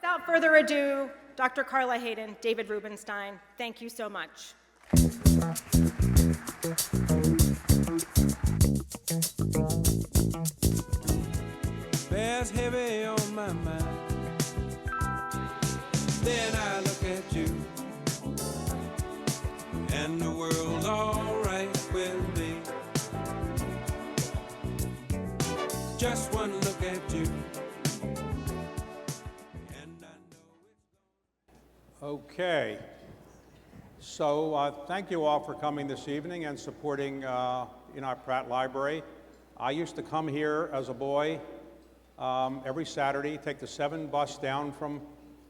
Without further ado, Dr. Carla Hayden, David Rubenstein, thank you so much. Bears heavy on my mind. Then I look at you, and the world's all right with me. Just one look at you, and I know it's Okay, so thank you all for coming this evening and supporting Enoch Pratt Library. I used to come here as a boy every Saturday, take the 7 bus down from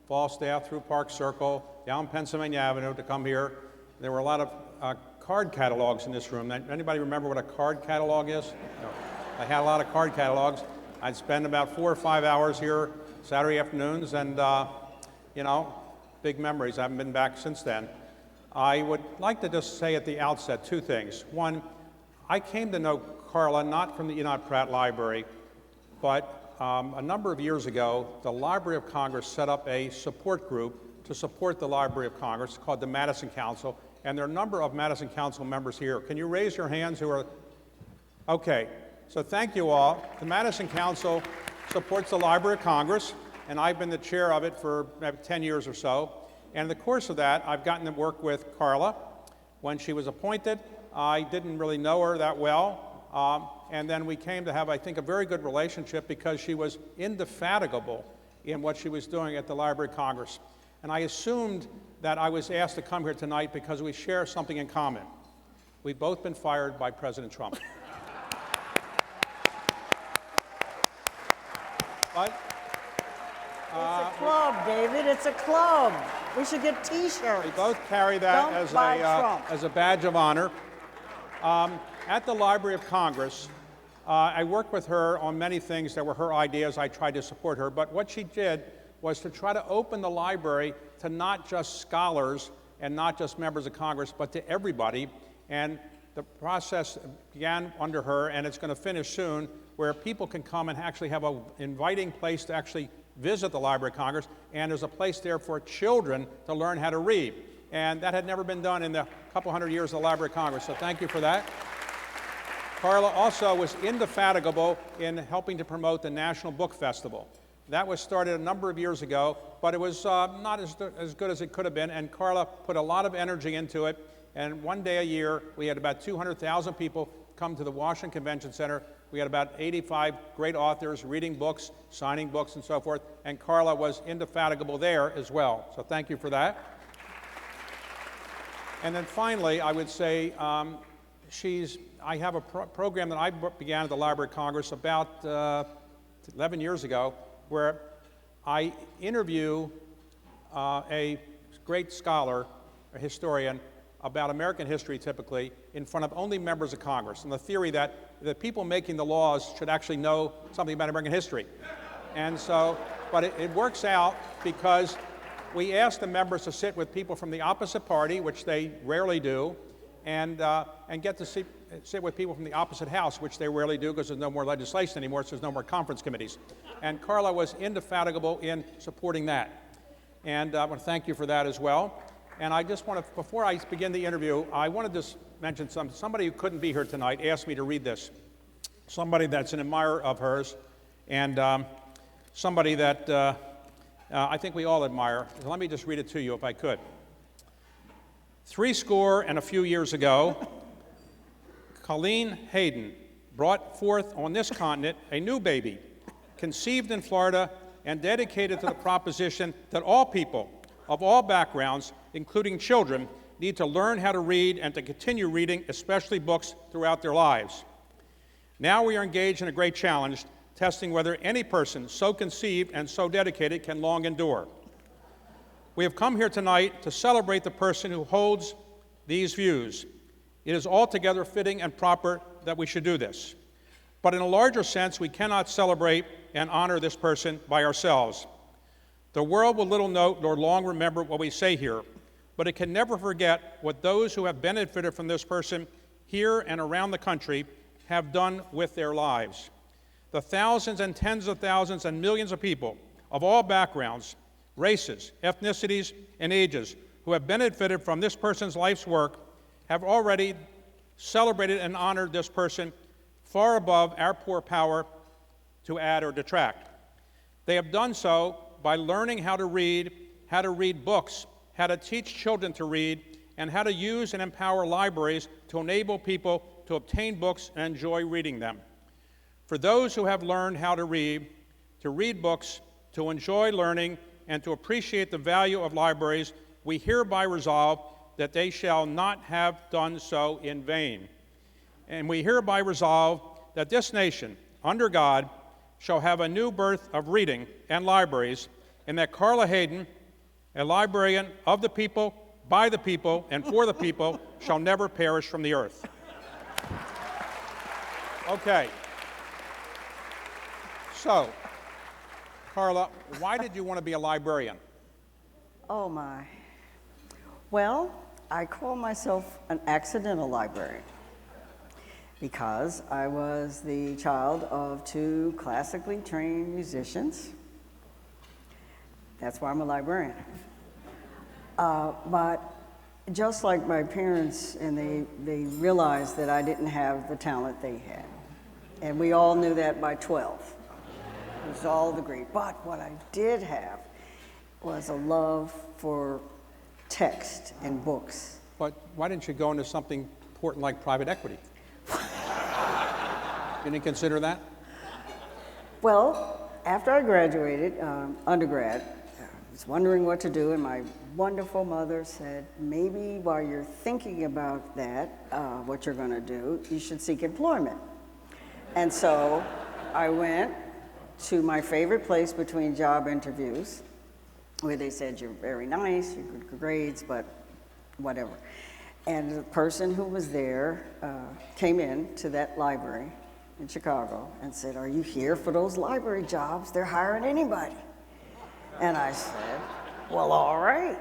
Falstaff through Park Circle, down Pennsylvania Avenue to come here. There were a lot of card catalogs in this room. Anybody remember what a card catalog is? No. I had a lot of card catalogs. I'd spend about 4 or 5 hours here Saturday afternoons, and you know, big memories. I haven't been back since then. I would like to just say at the outset 2 things. One, I came to know Carla not from the Enoch Pratt Library, but a number of years ago, the Library of Congress set up a support group to support the Library of Congress called the Madison Council, and there are a number of Madison Council members here. Can you raise your hands who are, okay, so thank you all. The Madison Council supports the Library of Congress, and I've been the chair of it for maybe 10 years or so. And in the course of that, I've gotten to work with Carla. When she was appointed, I didn't really know her that well. And then we came to have, I think, a very good relationship because she was indefatigable in what she was doing at the Library of Congress. And I assumed that I was asked to come here tonight because we share something in common. We've both been fired by President Trump. But, it's a club, David. It's a club. We should get T-shirts. we both carry that as a badge of honor. At the Library of Congress, I worked with her on many things that were her ideas. I tried to support her, but what she did was to try to open the library to not just scholars and not just members of Congress, but to everybody. And the process began under her, and it's going to finish soon, where people can come and actually have an inviting place to actually visit the Library of Congress, and there's a place there for children to learn how to read. And that had never been done in the couple hundred years of the Library of Congress, so thank you for that. Carla also was indefatigable in helping to promote the National Book Festival. That was started a number of years ago, but it was not as good as it could have been, and Carla put a lot of energy into it, and one day a year, we had about 200,000 people come to the Washington Convention Center. We had about 85 great authors reading books, signing books, and so forth, and Carla was indefatigable there as well, so thank you for that. And then finally, I would say, I have a program that I began at the Library of Congress about 11 years ago, where I interview a great scholar, a historian, about American history typically, in front of only members of Congress, and the theory that the people making the laws should actually know something about American history. And so, but it works out because we ask the members to sit with people from the opposite party, which they rarely do, and get to sit with people from the opposite house, which they rarely do because there's no more legislation anymore, so there's no more conference committees. And Carla was indefatigable in supporting that. And I want to thank you for that as well. And I just want to, before I begin the interview, I want to just mention somebody who couldn't be here tonight asked me to read this. Somebody that's an admirer of hers, and somebody that I think we all admire. So let me just read it to you if I could. 70 and a few years ago, Carla Hayden brought forth on this continent a new baby, conceived in Florida and dedicated to the proposition that all people of all backgrounds, including children, need to learn how to read and to continue reading, especially books, throughout their lives. Now we are engaged in a great challenge, testing whether any person so conceived and so dedicated can long endure. We have come here tonight to celebrate the person who holds these views. It is altogether fitting and proper that we should do this. But in a larger sense, we cannot celebrate and honor this person by ourselves. The world will little note nor long remember what we say here, but it can never forget what those who have benefited from this person here and around the country have done with their lives. The thousands and tens of thousands and millions of people of all backgrounds races, ethnicities, and ages who have benefited from this person's life's work have already celebrated and honored this person far above our poor power to add or detract. They have done so by learning how to read books, how to teach children to read, and how to use and empower libraries to enable people to obtain books and enjoy reading them. For those who have learned how to read books, to enjoy learning, and to appreciate the value of libraries, we hereby resolve that they shall not have done so in vain. And we hereby resolve that this nation, under God, shall have a new birth of reading and libraries, and that Carla Hayden, a librarian of the people, by the people, and for the people, shall never perish from the earth. Okay. So, Carla, why did you want to be a librarian? Oh my. Well, I call myself an accidental librarian because I was the child of two classically trained musicians. That's why I'm a librarian. But just like my parents, and they realized that I didn't have the talent they had. And we all knew that by 12. It was all agreed. But what I did have was a love for text and books. But why didn't you go into something important like private equity? You didn't consider that? Well, after I graduated, undergrad, I was wondering what to do, and my wonderful mother said, maybe while you're thinking about that, what you're going to do, you should seek employment. And so I went to my favorite place between job interviews, where they said, you're very nice, you're good grades, but whatever. And the person who was there came in to that library in Chicago and said, are you here for those library jobs? They're hiring anybody. And I said, well, all right,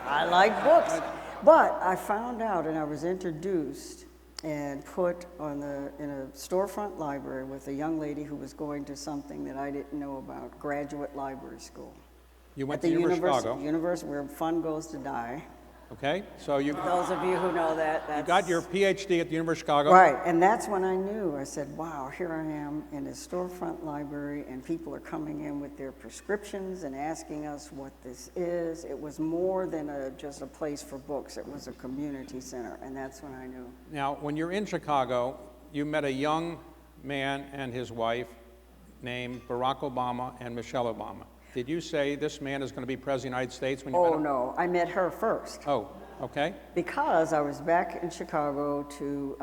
I like books. But I found out, and I was introduced and put in a storefront library with a young lady who was going to something that I didn't know about, graduate library school. You went at to the University of Chicago. University where fun goes to die. Okay, so you Those of you who know that, that's... got your PhD at the University of Chicago. Right, and that's when I knew. I said, wow, here I am in a storefront library, and people are coming in with their prescriptions and asking us what this is. It was more than just a place for books. It was a community center, and that's when I knew. Now, when you're in Chicago, you met a young man and his wife named Barack Obama and Michelle Obama. Did you say this man is going to be president of the United States when you met him? Oh, no, I met her first. Oh, okay. Because I was back in Chicago to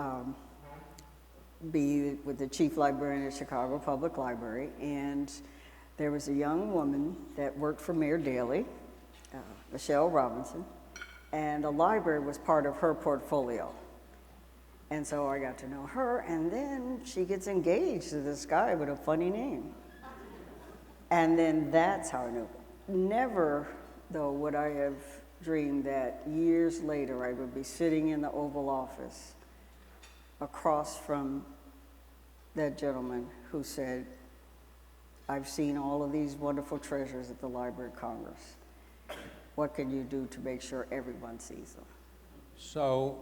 be with the chief librarian at Chicago Public Library, and there was a young woman that worked for Mayor Daley, Michelle Robinson, and the library was part of her portfolio. And so I got to know her, and then she gets engaged to this guy with a funny name. And then that's how I knew. Never, though, would I have dreamed that years later I would be sitting in the Oval Office across from that gentleman who said, I've seen all of these wonderful treasures at the Library of Congress. What can you do to make sure everyone sees them? So,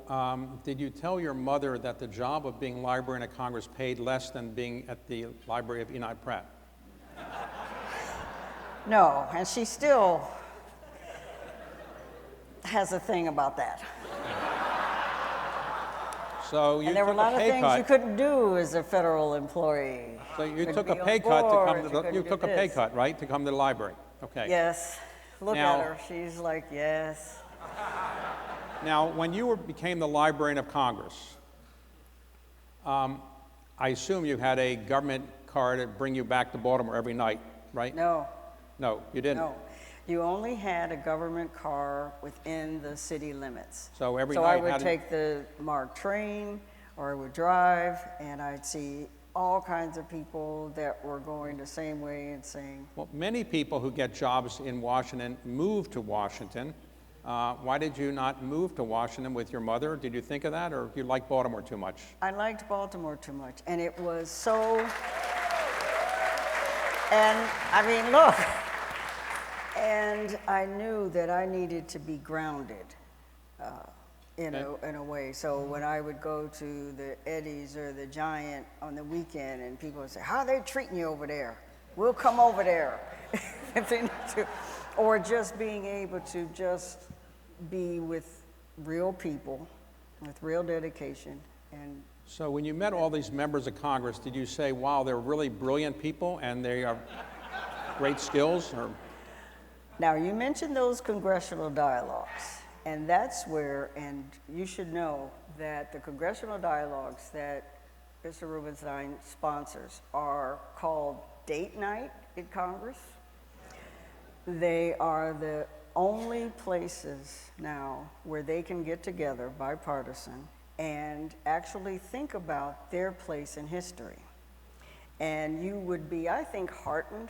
did you tell your mother that the job of being librarian at Congress paid less than being at the Library of Enoch Pratt? No, and she still has a thing about that. So you And there were a took lot of pay things cut. you couldn't do as a federal employee. So you Couldn't took a be on pay cut to come boards, to you the, couldn't you do took a pay this. cut, right, to come to the library? Okay. Yes. Look Now- at her. She's like, yes. Now, when you became the librarian of Congress, I assume you had a government car to bring you back to Baltimore every night, right? No, No, you didn't. no. You only had a government car within the city limits. So every So I night, would how did- take the MARC train, or I would drive, and I'd see all kinds of people that were going the same way and saying, Well, many people who get jobs in Washington move to Washington. Why did you not move to Washington with your mother? Did you think of that, or you like Baltimore too much? I liked Baltimore too much, and it was so, and I mean, look, And I knew that I needed to be grounded in a way. So when I would go to the Eddie's or the Giant on the weekend, and people would say, "How are they treating you over there? We'll come over there." If they need to. Or just being able to just be with real people, with real dedication. And So when you met all these members of Congress, did you say, wow, they're really brilliant people and they have great skills? Or? now, you mentioned those congressional dialogues, and that's where, and you should know that the congressional dialogues that Mr. Rubenstein sponsors are called Date Night in Congress. They are the only places now where they can get together, bipartisan, and actually think about their place in history. And you would be, I think, heartened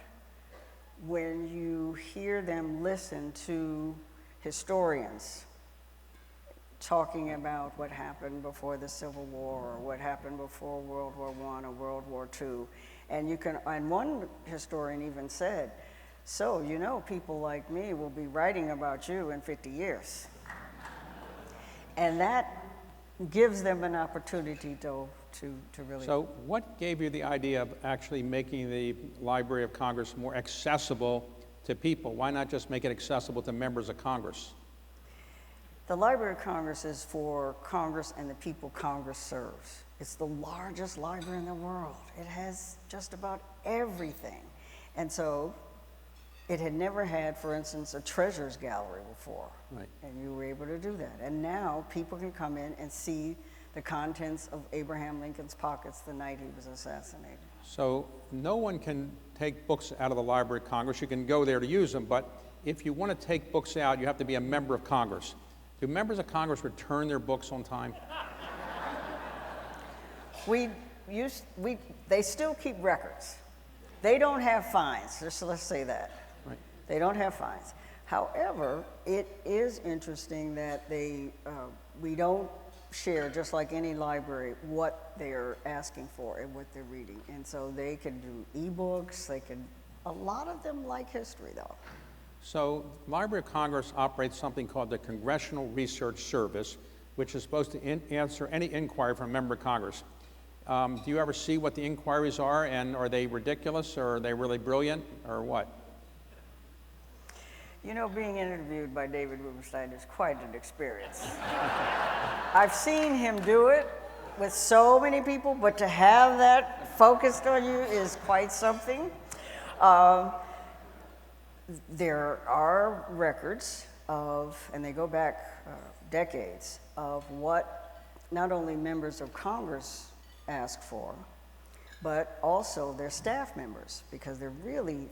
when you hear them listen to historians talking about what happened before the Civil War or what happened before World War I or World War II. And one historian even said, so, you know, people like me will be writing about you in 50 years. And that gives them an opportunity to really... So what gave you the idea of actually making the Library of Congress more accessible to people? Why not just make it accessible to members of Congress? The Library of Congress is for Congress and the people Congress serves. It's the largest library in the world. It has just about everything. And so it had never had, for instance, a treasures gallery before. Right. And you were able to do that. And now people can come in and see the contents of Abraham Lincoln's pockets the night he was assassinated. So no one can take books out of the Library of Congress. You can go there to use them, but if you want to take books out, you have to be a member of Congress. Do members of Congress return their books on time? They still keep records. They don't have fines, just let's say that. Right. They don't have fines. However, it is interesting that we don't share, just like any library, what they're asking for and what they're reading. And so they can do e-books, a lot of them like history though. So Library of Congress operates something called the Congressional Research Service, which is supposed to answer any inquiry from a member of Congress. Do you ever see what the inquiries are, and are they ridiculous, or are they really brilliant, or what? You know, being interviewed by David Rubenstein is quite an experience. I've seen him do it with so many people, but to have that focused on you is quite something. There are records of, and they go back decades, of what not only members of Congress ask for, but also their staff members, because they're really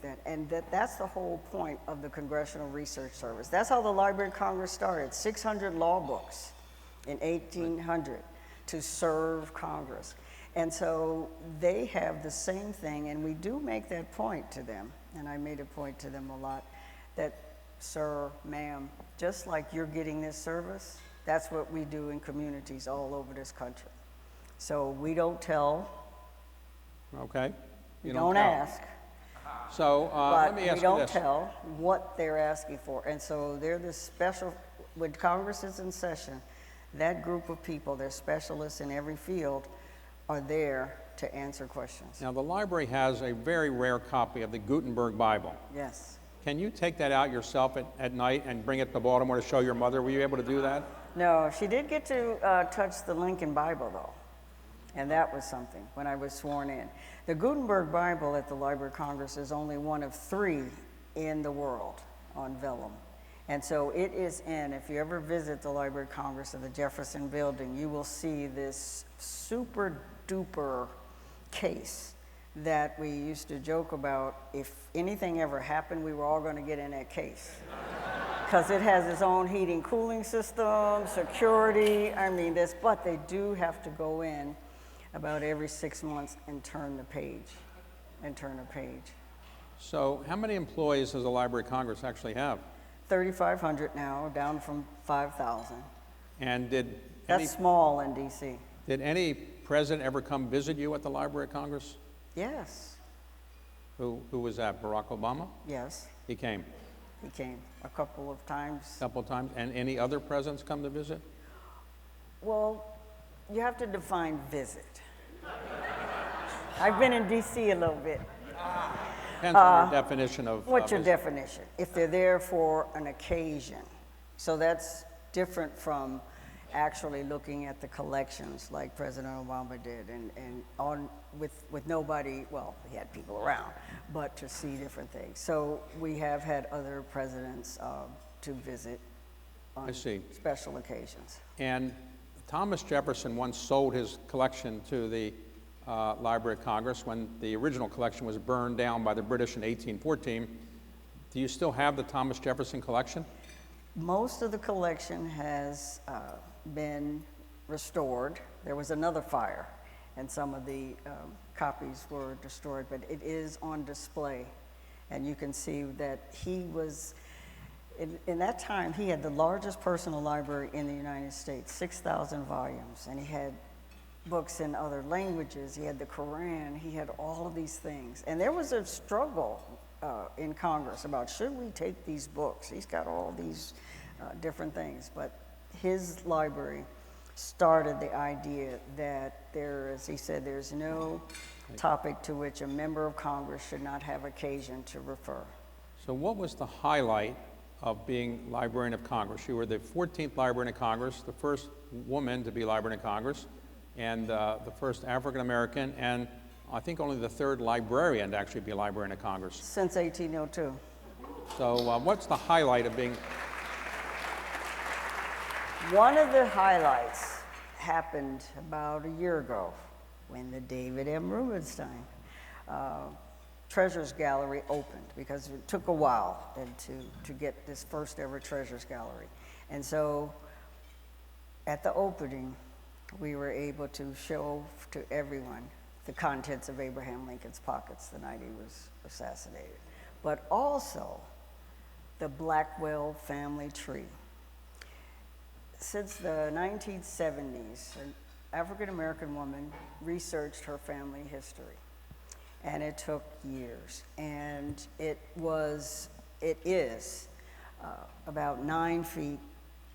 that's the whole point of the Congressional Research Service. That's how the Library of Congress started, 600 law books in 1800 to serve Congress. And so they have the same thing, and we do make that point to them, and I made a point to them a lot, that, sir, ma'am, just like you're getting this service, that's what we do in communities all over this country. So we don't tell. Okay. You don't ask. So let me ask you this. But we don't tell what they're asking for. And so they're this special, when Congress is in session, that group of people, they're specialists in every field, are there to answer questions. Now, the library has a very rare copy of the Gutenberg Bible. Yes. Can you take that out yourself at night and bring it to Baltimore to show your mother? Were you able to do that? No, she did get to touch the Lincoln Bible, though. And that was something when I was sworn in. The Gutenberg Bible at the Library of Congress is only one of 3 in the world on vellum. And so it is if you ever visit the Library of Congress in the Jefferson Building, you will see this super duper case that we used to joke about. If anything ever happened, we were all going to get in that case. Because it has its own heating cooling system, security, but they do have to go in about every 6 months and turn a page. So how many employees does the Library of Congress actually have? 3,500 now, down from 5,000. And That's small in DC. Did any president ever come visit you at the Library of Congress? Yes. Who was that, Barack Obama? Yes. He came. He came a couple of times. a couple of times. And any other presidents come to visit? Well, you have to define visit. I've been in D.C. a little bit. Depends on your definition of What's your visit. definition? If they're there for an occasion. So that's different from actually looking at the collections like President Obama did and on with nobody, well, he had people around, but to see different things. So we have had other presidents to visit on I see. special occasions. And Thomas Jefferson once sold his collection to the Library of Congress when the original collection was burned down by the British in 1814. Do you still have the Thomas Jefferson collection? Most of the collection has been restored. There was another fire, and some of the copies were destroyed, but it is on display. And you can see that he was, in that time, he had the largest personal library in the United States, 6,000 volumes, and he had books in other languages. He had the Quran. He had all of these things. And there was a struggle in Congress about should we take these books? He's got all these different things. But his library started the idea that there, as he said, there's no topic to which a member of Congress should not have occasion to refer. So what was the highlight of being Librarian of Congress? You were the 14th Librarian of Congress, the first woman to be Librarian of Congress, and the first African American, and I think only the third librarian to actually be Librarian of Congress. Since 1802. So what's the highlight of being? One of the highlights happened about a year ago when the David M. Rubenstein Treasures Gallery opened, because it took a while to get this first ever Treasures Gallery. And so at the opening, we were able to show to everyone the contents of Abraham Lincoln's pockets the night he was assassinated, but also the Blackwell family tree. Since the 1970s, an African-American woman researched her family history, and it took years. And it is about 9 feet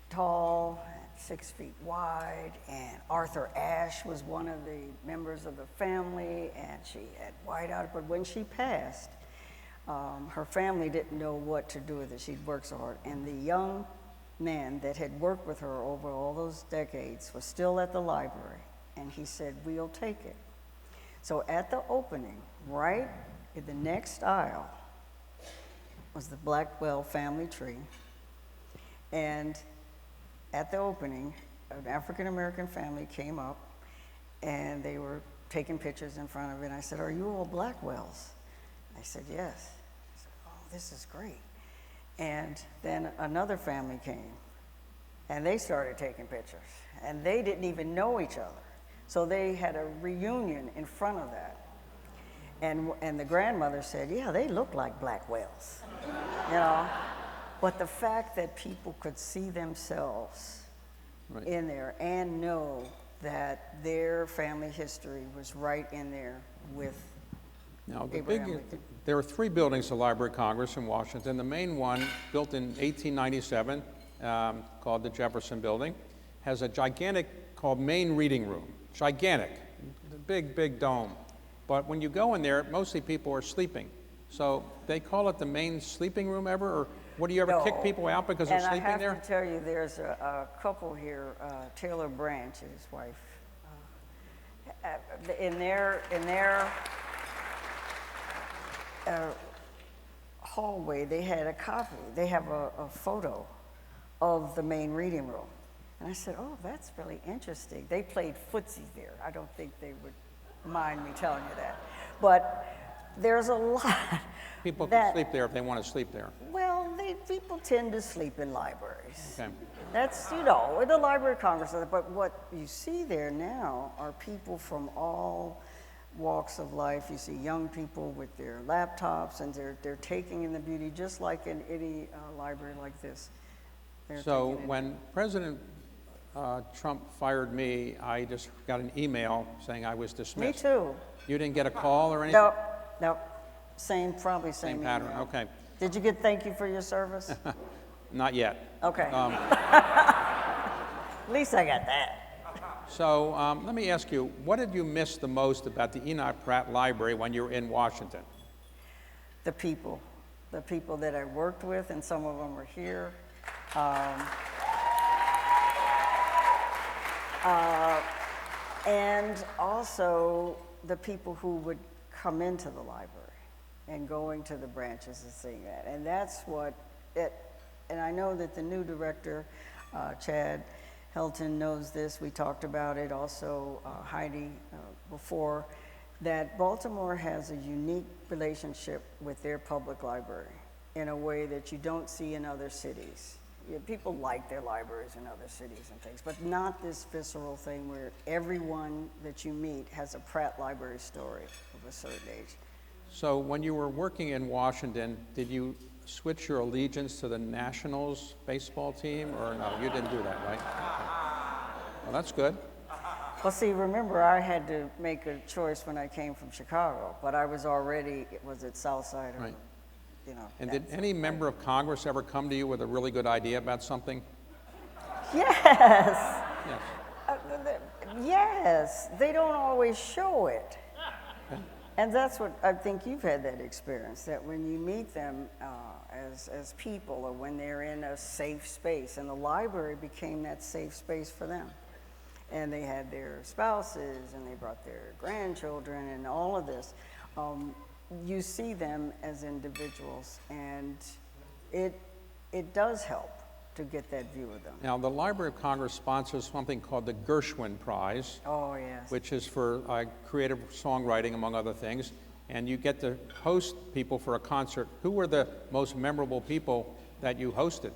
tall, 6 feet wide, and Arthur Ashe was one of the members of the family, and she had white out, but when she passed, her family didn't know what to do with it. She'd worked so hard, and the young man that had worked with her over all those decades was still at the library, and he said, "We'll take it." So at the opening, right in the next aisle, was the Blackwell family tree, and at the opening, an African-American family came up, and they were taking pictures in front of it, and I said, "Are you all Blackwells?" I said, "Yes." I said, "Oh, this is great." And then another family came, and they started taking pictures, and they didn't even know each other. So they had a reunion in front of that. And the grandmother said, "Yeah, they look like Blackwells," you know. But the fact that people could see themselves Right. in there and know that their family history was right in there with Now, Abraham Lincoln. there are 3 buildings of the Library of Congress in Washington. The main one, built in 1897, called the Jefferson Building, has a gigantic, called main reading room. Gigantic, big, big dome. But when you go in there, mostly people are sleeping. So they call it the main sleeping room ever, or what, do you ever kick No. people out because they're sleeping And I there? have to tell you, there's a couple here, Taylor Branch and his wife, in their hallway, they had a copy. They have a photo of the main reading room. And I said, "Oh, that's really interesting." They played footsie there. I don't think they would mind me telling you that. But there's a lot. People can that- sleep there if they want to sleep there. Well, people tend to sleep in libraries. Okay. That's, you know, the Library of Congress. But what you see there now are people from all walks of life. You see young people with their laptops, and they're taking in the beauty, just like in any library like this. They're So taking in- when President Trump fired me, I just got an email saying I was Me dismissed. too. You didn't get a call or anything? No, same, probably same Same pattern, email. okay. Did you get thank you for your service? Not yet. Okay. At least I got that. So let me ask you, what did you miss the most about the Enoch Pratt Library when you were in Washington? The people that I worked with, and some of them are here. And also the people who would come into the library and going to the branches and seeing that. And that's what and I know that the new director, Chad Helton, knows this. We talked about it also, Heidi, before, that Baltimore has a unique relationship with their public library in a way that you don't see in other cities. People like their libraries in other cities and things, but not this visceral thing where everyone that you meet has a Pratt Library story of a certain age. So when you were working in Washington, did you switch your allegiance to the Nationals baseball team, or no, you didn't do that, right? Okay. Well, that's good. Well, see, remember, I had to make a choice when I came from Chicago, but I was already, was at Southside, or, Right. you know. And did any member of Congress ever come to you with a really good idea about something? Yes. Yes. Yes, they don't always show it. And that's what, I think you've had that experience, that when you meet them as people, or when they're in a safe space, and the library became that safe space for them. And they had their spouses, and they brought their grandchildren, and all of this. You see them as individuals, and it does help to get that view of them. Now, the Library of Congress sponsors something called the Gershwin Prize, Oh, yes. which is for creative songwriting, among other things, and you get to host people for a concert. Who were the most memorable people that you hosted?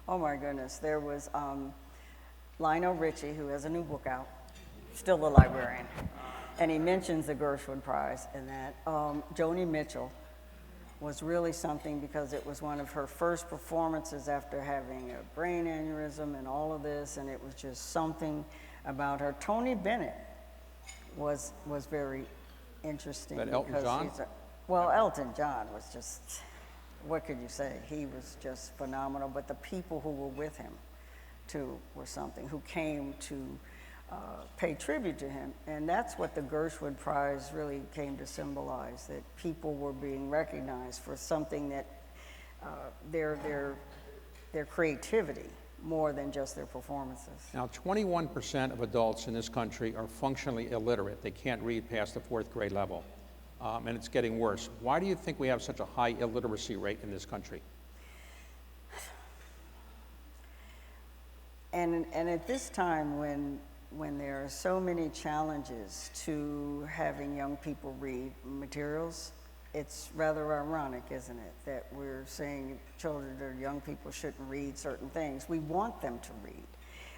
Oh, my goodness. There was Lionel Richie, who has a new book out, still a librarian, and he mentions the Gershwin Prize in that. Joni Mitchell was really something, because it was one of her first performances after having a brain aneurysm and all of this, and it was just something about her. Tony Bennett was very interesting. That Elton because John? Well, Elton John was just, what could you say? He was just phenomenal, but the people who were with him too were something, who came to pay tribute to him. And that's what the Gershwin Prize really came to symbolize, that people were being recognized for something that their creativity, more than just their performances. Now, 21% of adults in this country are functionally illiterate. They can't read past the 4th grade level, and it's getting worse. Why do you think we have such a high illiteracy rate in this country? And at this time, when there are so many challenges to having young people read materials, it's rather ironic, isn't it, that we're saying children or young people shouldn't read certain things. We want them to read.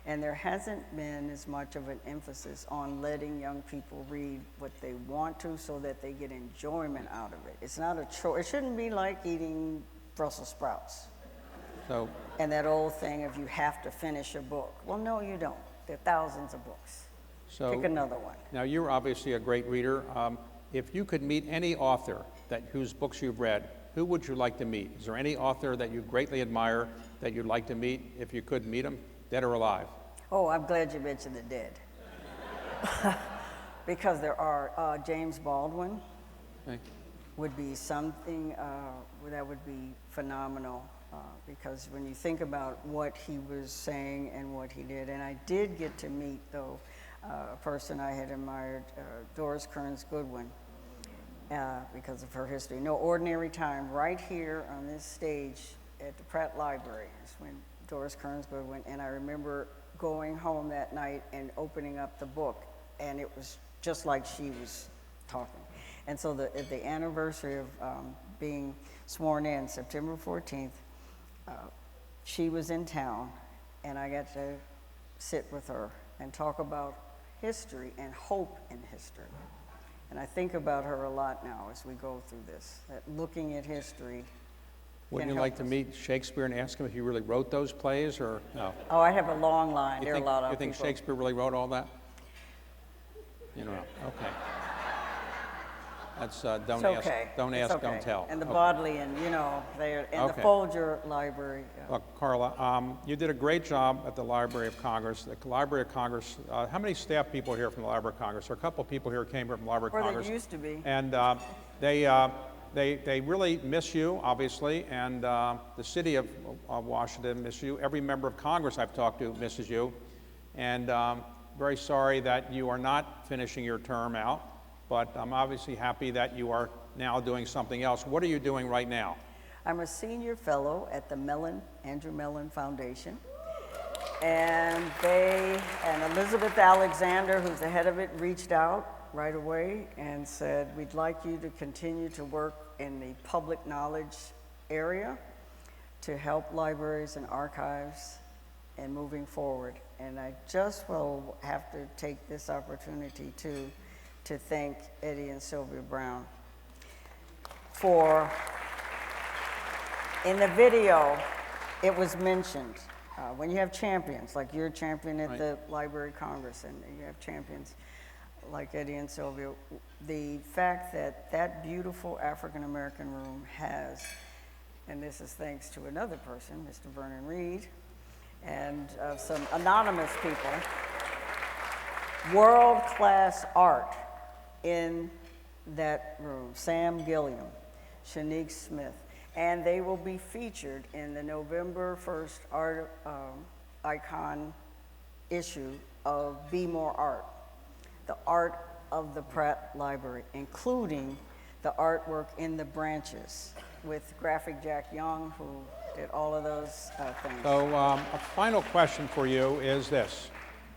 And there hasn't been as much of an emphasis on letting young people read what they want to, so that they get enjoyment out of it. It's not a choice. It shouldn't be like eating Brussels sprouts. So, And that old thing of you have to finish a book. Well, no, you don't. There are thousands of books. Pick another one. Now, you're obviously a great reader. If you could meet any author whose books you've read, who would you like to meet? Is there any author that you greatly admire that you'd like to meet, if you could meet him, dead or alive? Oh, I'm glad you mentioned the dead. Because there are, James Baldwin Okay. would be something that would be phenomenal, because when you think about what he was saying and what he did, and I did get to meet, though, a person I had admired, Doris Kearns Goodwin, because of her history. No Ordinary Time, right here on this stage at the Pratt Library, is when Doris Kearns Goodwin, and I remember going home that night and opening up the book, and it was just like she was talking. And so the anniversary of being sworn in, September 14th, she was in town, and I got to sit with her and talk about history and hope in history. And I think about her a lot now as we go through this, that looking at history. Wouldn't you like to meet Shakespeare and ask him if he really wrote those plays, or no? Oh, I have a long line. There are a lot of You think people. Shakespeare really wrote all that? You know, okay. That's, It's don't ask, okay. don't It's ask, don't okay. tell. And the Okay. Bodleian, you know, and the Okay. Folger Library. Look, Carla, you did a great job at the Library of Congress. The Library of Congress, how many staff people here from the Library of Congress? There are a couple of people here who came here from the Library of Or Congress. there used to be. And they really miss you, obviously, and the city of Washington miss you. Every member of Congress I've talked to misses you. And very sorry that you are not finishing your term out, but I'm obviously happy that you are now doing something else. What are you doing right now? I'm a senior fellow at the Andrew Mellon Foundation. And Elizabeth Alexander, who's the head of it, reached out right away and said, we'd like you to continue to work in the public knowledge area to help libraries and archives and moving forward. And I just will have to take this opportunity to thank Eddie and Sylvia Brown for, in the video, it was mentioned, when you have champions, like you're a champion at Right. the Library of Congress, and you have champions like Eddie and Sylvia, the fact that that beautiful African-American room has, and this is thanks to another person, Mr. Vernon Reed, and some anonymous people, world-class art in that room. Sam Gilliam, Shanique Smith, and they will be featured in the November 1st Art Icon issue of Be More Art, the art of the Pratt Library, including the artwork in the branches with Graphic Jack Young, who did all of those things. So a final question for you is this.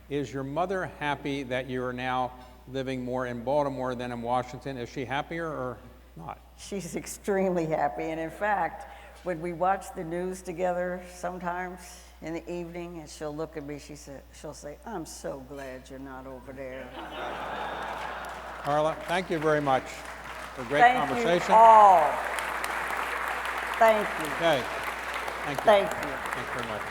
Is your mother happy that you are now living more in Baltimore than in Washington? Is she happier or not? She's extremely happy, and in fact, when we watch the news together sometimes in the evening, and she'll look at me, she'll say, I'm so glad you're not over there. Carla, thank you very much for a great Thank conversation. you all. Thank you. Okay. Thank you. Thank you. Thanks very much.